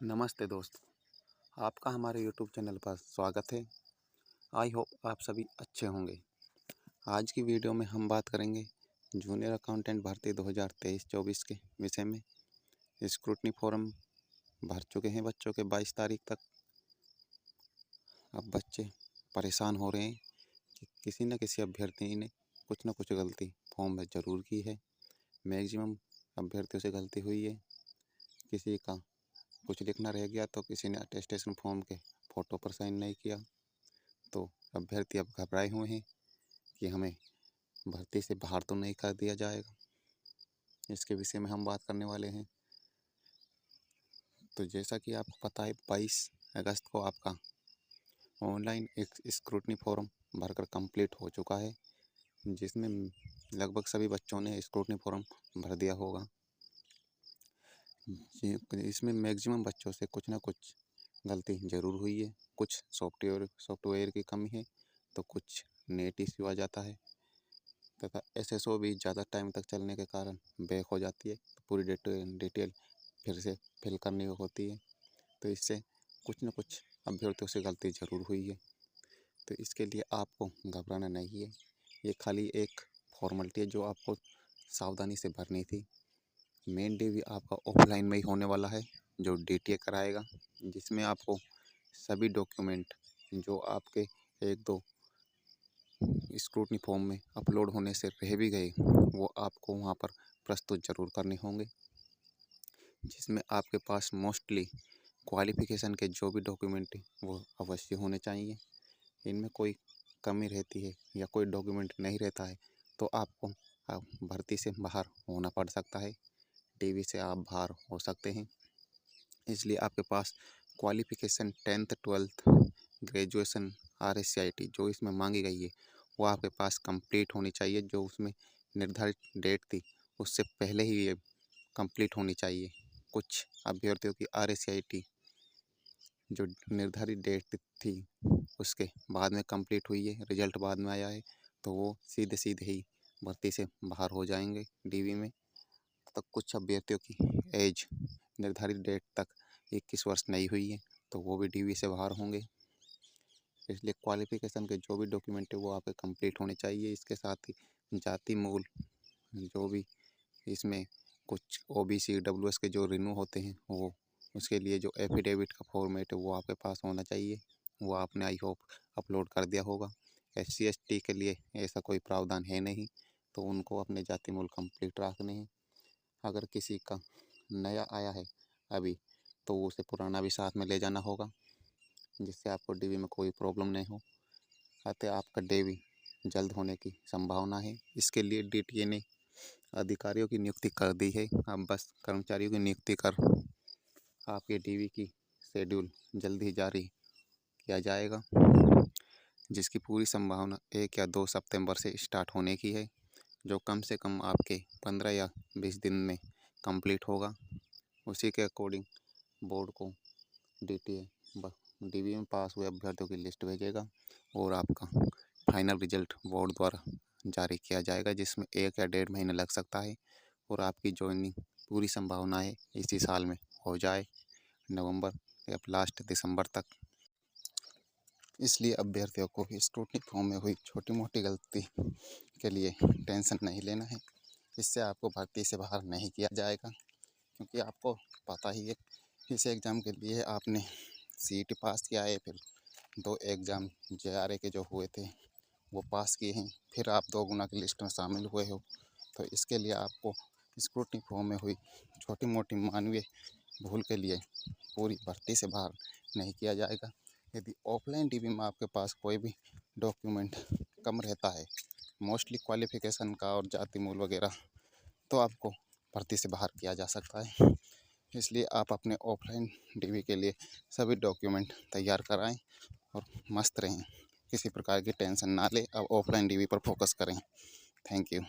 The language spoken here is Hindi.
नमस्ते दोस्तों, आपका हमारे यूट्यूब चैनल पर स्वागत है। आई होप आप सभी अच्छे होंगे। आज की वीडियो में हम बात करेंगे जूनियर अकाउंटेंट भर्ती 2023-24 के विषय में। स्क्रूटनी फॉर्म भर चुके हैं बच्चों के 22 तारीख तक। अब बच्चे परेशान हो रहे हैं कि किसी न किसी अभ्यर्थी ने कुछ न कुछ गलती फॉर्म में ज़रूर की है। मैक्सिमम अभ्यर्थियों से गलती हुई है। किसी का कुछ लिखना रह गया तो किसी ने अटेस्टेशन फॉर्म के फ़ोटो पर साइन नहीं किया, तो अभ्यर्थी अब घबराए हुए हैं कि हमें भर्ती से बाहर तो नहीं कर दिया जाएगा। इसके विषय में हम बात करने वाले हैं। तो जैसा कि आपको पता है, 22 अगस्त को आपका ऑनलाइन एक स्क्रूटनी फॉर्म भरकर कंप्लीट हो चुका है, जिसमें लगभग सभी बच्चों ने स्क्रूटनी फॉर्म भर दिया होगा। इसमें मैक्सिमम बच्चों से कुछ ना कुछ गलती ज़रूर हुई है। कुछ सॉफ्टवेयर की कमी है, तो कुछ नेट इश्यू आ जाता है तथा एसएसओ भी ज़्यादा टाइम तक चलने के कारण बैक हो जाती है। तो पूरी डिटेल फिर से फिल करनी होती है, तो इससे कुछ न कुछ अभ्यर्थियों से गलती ज़रूर हुई है। तो इसके लिए आपको घबराना नहीं है। ये खाली एक फॉर्मेलिटी है जो आपको सावधानी से भरनी थी। मेन डीवी आपका ऑफलाइन में ही होने वाला है, जो डीटीए कराएगा, जिसमें आपको सभी डॉक्यूमेंट जो आपके 1-2 स्क्रूटनी फॉर्म में अपलोड होने से रह भी गए, वो आपको वहाँ पर प्रस्तुत ज़रूर करने होंगे, जिसमें आपके पास मोस्टली क्वालिफ़िकेशन के जो भी डॉक्यूमेंट हैं वो अवश्य होने चाहिए। इनमें कोई कमी रहती है या कोई डॉक्यूमेंट नहीं रहता है तो आपको भर्ती से बाहर होना पड़ सकता है, डीवी से आप बाहर हो सकते हैं। इसलिए आपके पास qualification 10th 12th graduation RSCIT जो इसमें मांगी गई है वो आपके पास कंप्लीट होनी चाहिए। जो उसमें निर्धारित डेट थी उससे पहले ही ये कंप्लीट होनी चाहिए। कुछ अभ्यर्थियों की RSCIT जो निर्धारित डेट थी उसके बाद में कंप्लीट हुई है, रिजल्ट बाद में आया है, तो वो सीधे सीधे ही भर्ती से बाहर हो जाएंगे डीवी में। तो कुछ अभ्यर्थियों की एज निर्धारित डेट तक 21 वर्ष नहीं हुई है, तो वो भी डीवी से बाहर होंगे। इसलिए क्वालिफ़िकेशन के जो भी डॉक्यूमेंट है वो आपके कंप्लीट होने चाहिए। इसके साथ ही जाति मूल जो भी इसमें कुछ OBC WS के जो रिन्यू होते हैं वो उसके लिए जो एफिडेविट का फॉर्मेट है वो आपके पास होना चाहिए। वो आपने आई होप अपलोड कर दिया होगा। SC ST के लिए ऐसा कोई प्रावधान है नहीं, तो उनको अपने जाति मूल कंप्लीट रखने हैं। अगर किसी का नया आया है अभी तो उसे पुराना भी साथ में ले जाना होगा, जिससे आपको डीवी में कोई प्रॉब्लम नहीं हो। अतः आपका डीवी जल्द होने की संभावना है। इसके लिए डीटीए ने अधिकारियों की नियुक्ति कर दी है। अब बस कर्मचारियों की नियुक्ति कर आपके डीवी की शेड्यूल जल्द ही जारी किया जाएगा, जिसकी पूरी संभावना 1 या 2 सितंबर से स्टार्ट होने की है, जो कम से कम आपके 15 या 20 दिन में कंप्लीट होगा। उसी के अकॉर्डिंग बोर्ड को डीटीए डीवी में पास हुए अभ्यर्थियों की लिस्ट भेजेगा और आपका फाइनल रिजल्ट बोर्ड द्वारा जारी किया जाएगा, जिसमें 1 या 1.5 महीना लग सकता है। और आपकी ज्वाइनिंग पूरी संभावना है इसी साल में हो जाए, नवंबर या लास्ट दिसंबर तक। इसलिए अभ्यर्थियों को भी स्क्रूटनी फॉर्म में हुई छोटी मोटी गलती के लिए टेंशन नहीं लेना है। इससे आपको भर्ती से बाहर नहीं किया जाएगा, क्योंकि आपको पता ही है इस एग्ज़ाम के लिए आपने CET पास किया है, फिर 2 एग्ज़ाम JRA के जो हुए थे वो पास किए हैं, फिर आप 2 गुना की लिस्ट में शामिल हुए हो। तो इसके लिए आपको स्क्रूटनी फॉर्म में हुई छोटी मोटी मानवीय भूल के लिए पूरी भर्ती से बाहर नहीं किया जाएगा। यदि ऑफलाइन डीवी में आपके पास कोई भी डॉक्यूमेंट कम रहता है, मोस्टली क्वालिफ़िकेशन का और जाति मूल वगैरह, तो आपको भर्ती से बाहर किया जा सकता है। इसलिए आप अपने ऑफलाइन डीवी के लिए सभी डॉक्यूमेंट तैयार कराएं और मस्त रहें। किसी प्रकार की टेंशन ना लें, अब ऑफलाइन डीवी पर फोकस करें। Thank you.